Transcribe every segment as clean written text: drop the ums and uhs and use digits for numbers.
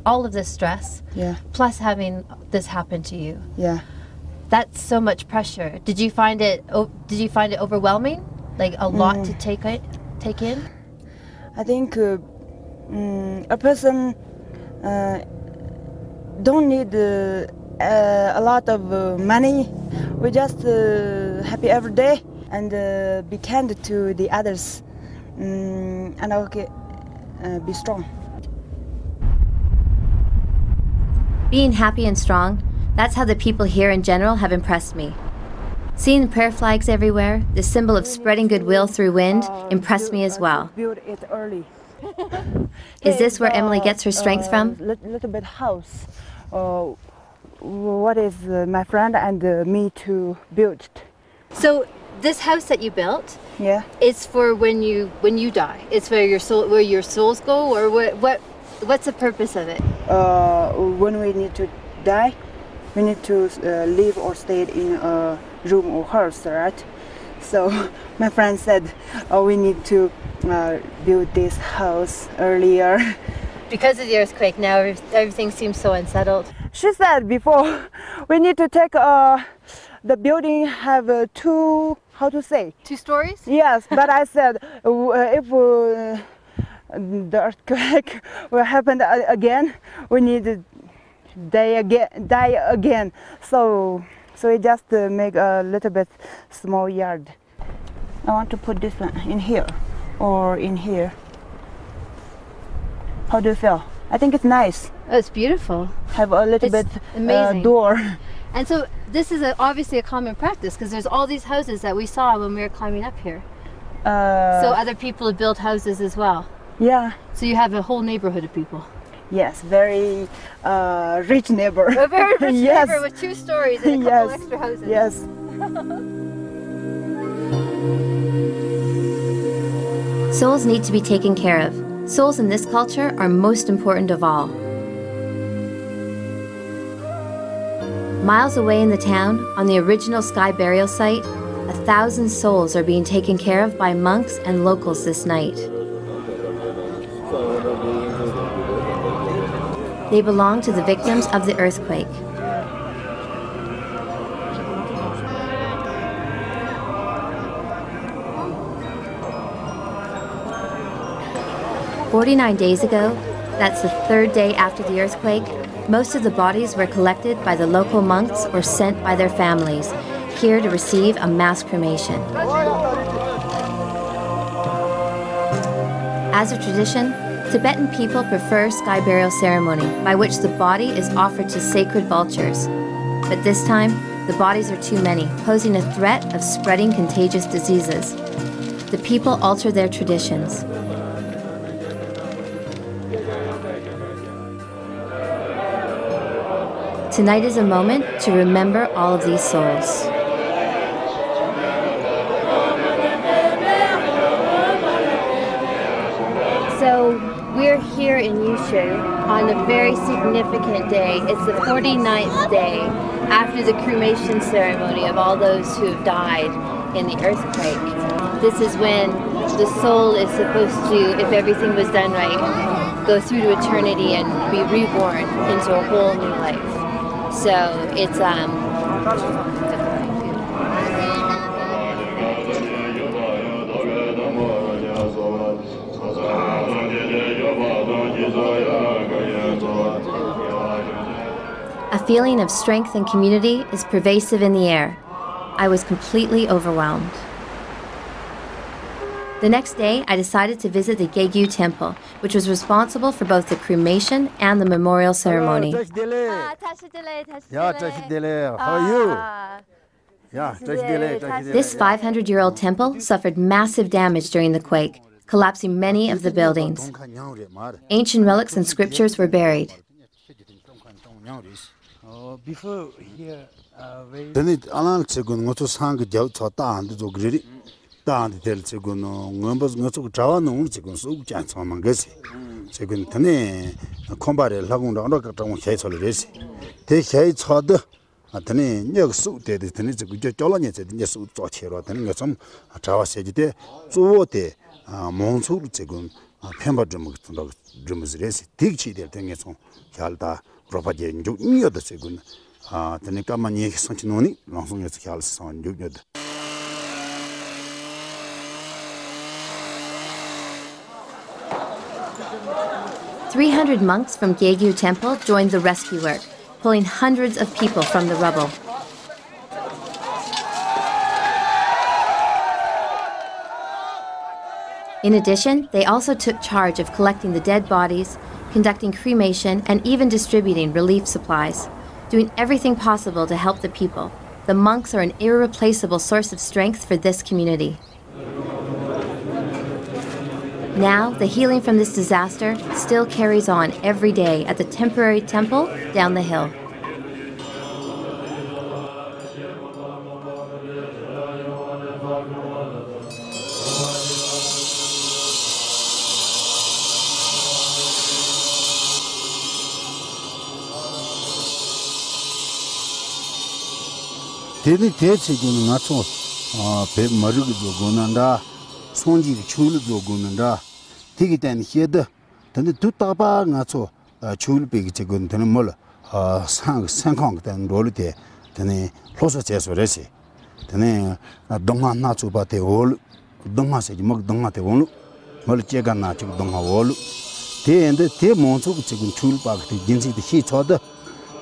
All of this stress, Yeah. plus having this happen to you. Yeah. That's so much pressure. Did you find it overwhelming? Like a lot to take in? I think a person don't need a lot of money. We just happy every day and be kind to the others and okay, be strong. Being happy and strong, that's how the people here in general have impressed me. Seeing the prayer flags everywhere, the symbol of spreading goodwill through wind, impressed me as well. Build it early. Is this where Emily gets her strength from? Little bit house. What is my friend and me to build it. So this house that you built, Yeah. is for when you die. It's where your souls go, or what's the purpose of it? When we need to die, we need to live or stay in a room or house, right? So my friend said, we need to build this house earlier. Because of the earthquake, now everything seems so unsettled. She said before, we need to take the building have two, how to say? 2 stories? Yes, but I said if the earthquake will happen again, we need to die again. So we just make a little bit small yard. I want to put this one in here or in here. How do you feel? I think it's nice. Oh, it's beautiful. Have a little bit amazing. door. And so this is obviously a common practice because there's all these houses that we saw when we were climbing up here. So other people have built houses as well. Yeah. So you have a whole neighborhood of people. Yes, very rich neighbor. A very rich Yes. neighbor with 2 stories and a couple extra houses. Yes. Souls need to be taken care of. Souls in this culture are most important of all. Miles away in the town, on the original sky burial site, 1,000 souls are being taken care of by monks and locals this night. They belong to the victims of the earthquake. "49 days ago, that's the 3rd day after the earthquake, most of the bodies were collected by the local monks or sent by their families, here to receive a mass cremation. As a tradition, Tibetan people prefer sky burial ceremony, by which the body is offered to sacred vultures. But this time, the bodies are too many, posing a threat of spreading contagious diseases. The people alter their traditions. Tonight is a moment to remember all of these souls. So we're here in Yushu on a very significant day. It's the 49th day after the cremation ceremony of all those who have died in the earthquake. This is when the soul is supposed to, if everything was done right, go through to eternity and be reborn into a whole new life. So it's a feeling of strength and community is pervasive in the air. I was completely overwhelmed. The next day, I decided to visit the Gegyu Temple, which was responsible for both the cremation and the memorial ceremony. How are you? This 500-year-old temple suffered massive damage during the quake, collapsing many of the buildings. Ancient relics and scriptures were buried. Before here, 편바 좀 드무즈레스 딕치데 땡에서 캬알다 로바제 뉴여도 세군 드니까만 얘기 선치노니 랑송에서 캬알선 뉴여도 300 monks from Gyegyu Temple joined the rescue work, pulling hundreds of people from the rubble. In addition, they also took charge of collecting the dead bodies, conducting cremation, and even distributing relief supplies, doing everything possible to help the people. The monks are an irreplaceable source of strength for this community. Now, the healing from this disaster still carries on every day at the temporary temple down the hill. 데니 대체군은 나초 배 머리를 조고난다 손지를 줄을 조고난다 되기 때문에 해도 근데 두다바 나초 줄을 빼기 지금 되는 뭘 상황 된 rolite 되네 로서 제소레시 되네 동화 나초 바테 올 동화세지 뭐 동화테 올 뭘 제가 나초 동화 올 대인데 대 몬초고 지금 줄 빠게 진지도 희쳐도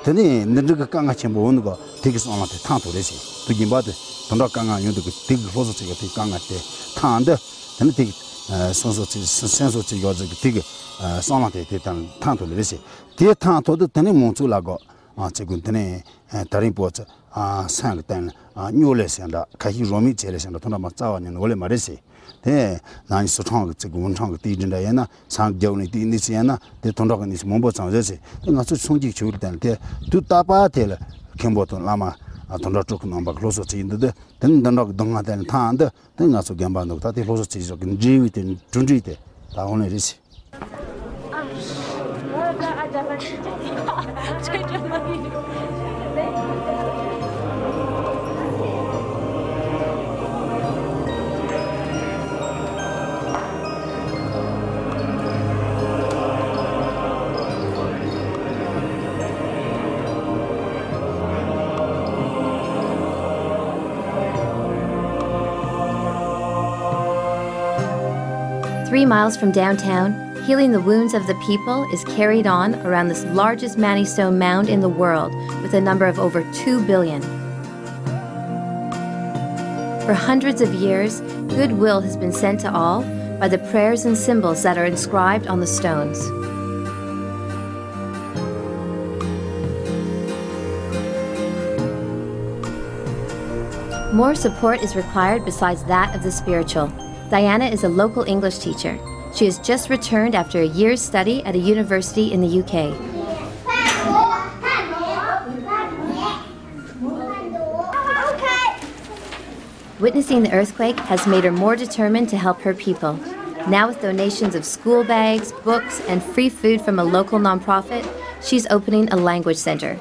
되네 너가 강아치 보는 거 되게 손한테 탄도래시 두긴바데 돈다 강아 요도 되게 로서치가 되게 강아때 탄데 되네 되게 선소치 요저 되게 손한테 대탄 탄도래시 대 탄도도 되네 몬초라고 지금 되네 다른 보자 상단 뉴레선다 가히 로미 제레선다 돈다 막 자와는 원래 말이지 대 나니 소창 지금 원창 뒤진다야나 상경이 뒤니시야나 대 돈다가 니시 몸보 장저지 나서 총지 조를 때는데 두 따바텔 캠보톤 라마 돈다 쪽 넘바 클로서 지인데 된단다 동하다는 타한데 된가서 겸반도 다들 클로서 지죠 지위된 준지대 다 오늘이지 3 miles from downtown, healing the wounds of the people is carried on around this largest Manistone mound in the world with a number of over 2 billion. For hundreds of years, goodwill has been sent to all by the prayers and symbols that are inscribed on the stones. More support is required besides that of the spiritual. Diana is a local English teacher. She has just returned after a year's study at a university in the UK. Witnessing the earthquake has made her more determined to help her people. Now with donations of school bags, books, and free food from a local nonprofit, she's opening a language center.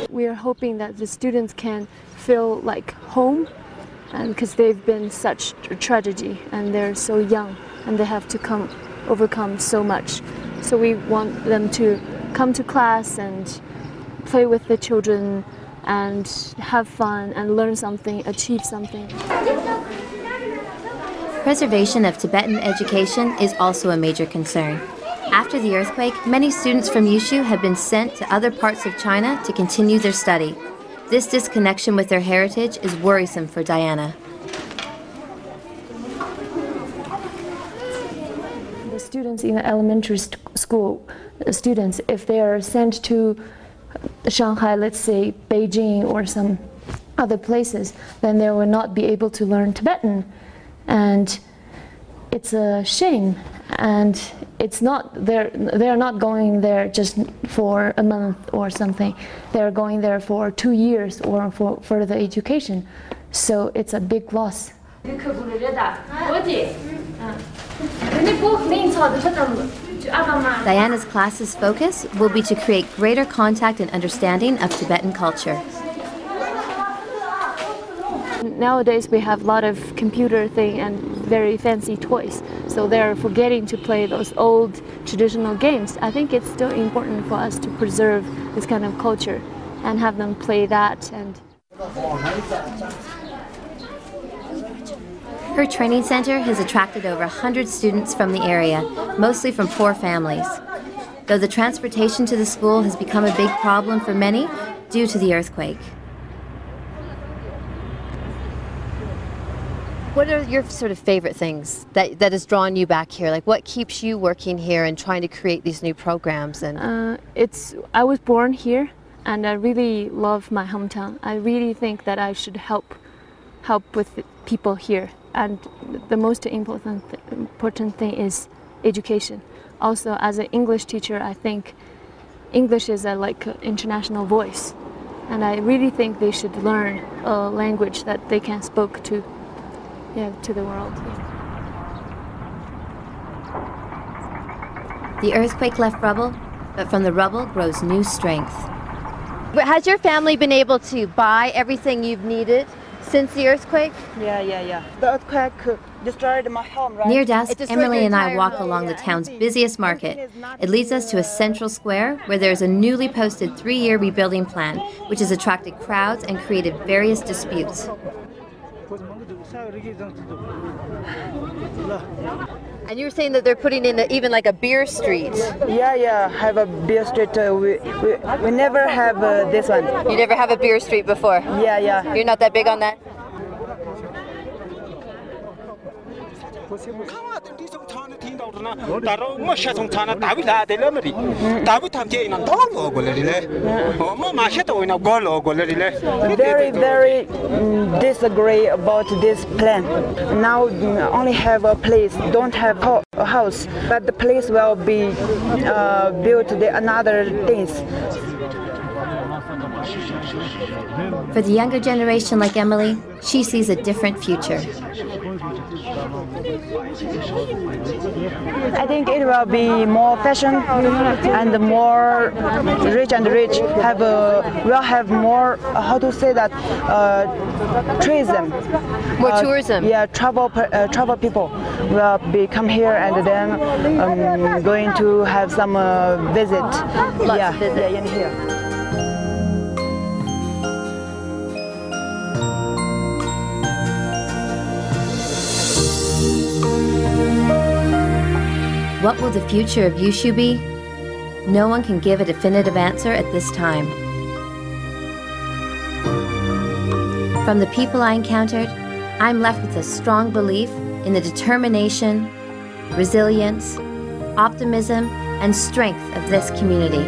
We are hoping that the students can feel like home, and because they've been such a tragedy and they're so young and they have to overcome so much. So we want them to come to class and play with the children and have fun and learn something, achieve something. Preservation of Tibetan education is also a major concern. After the earthquake, many students from Yushu have been sent to other parts of China to continue their study. This disconnection with their heritage is worrisome for Diana. The students in the elementary school, students, if they are sent to Shanghai, let's say Beijing or some other places, then they will not be able to learn Tibetan. And it's a shame. And it's not they're not going there just for a month or something. They're going there for 2 years or for further education. So it's a big loss. Diana's class's focus will be to create greater contact and understanding of Tibetan culture. Nowadays we have a lot of computer thing and very fancy toys, so they're forgetting to play those old traditional games. I think it's still important for us to preserve this kind of culture and have them play that. And her training center has attracted over 100 students from the area, mostly from poor families. Though the transportation to the school has become a big problem for many due to the earthquake. What are your sort of favorite things that has drawn you back here? Like, what keeps you working here and trying to create these new programs? And I was born here, and I really love my hometown. I really think that I should help with the people here, and the most important thing is education. Also, as an English teacher, I think English is like an international voice, and I really think they should learn a language that they can speak to the world. The earthquake left rubble, but from the rubble grows new strength. Has your family been able to buy everything you've needed since the earthquake? Yeah. The earthquake destroyed my home, right? Near dusk, Emily and I walk along the town's busiest market. It leads us to a central square where there's a newly posted 3-year rebuilding plan, which has attracted crowds and created various disputes. And you were saying that they're putting in even like a beer street. Yeah, have a beer street. We never have this one. You never have a beer street before? Yeah. You're not that big on that? Very disagree about this plan. Now only have a place, don't have a house, but the place will be built another things. For the younger generation like Emily, she sees a different future. I think it will be more fashion and more rich will have more, how to say that, tourism. More tourism? Yeah, travel people will come here and then going to have some visit. Lots of visits. Yeah, in here. What will the future of Yushu be? No one can give a definitive answer at this time. From the people I encountered, I'm left with a strong belief in the determination, resilience, optimism, and strength of this community.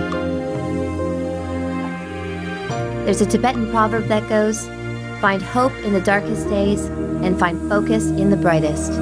There's a Tibetan proverb that goes, "Find hope in the darkest days and find focus in the brightest."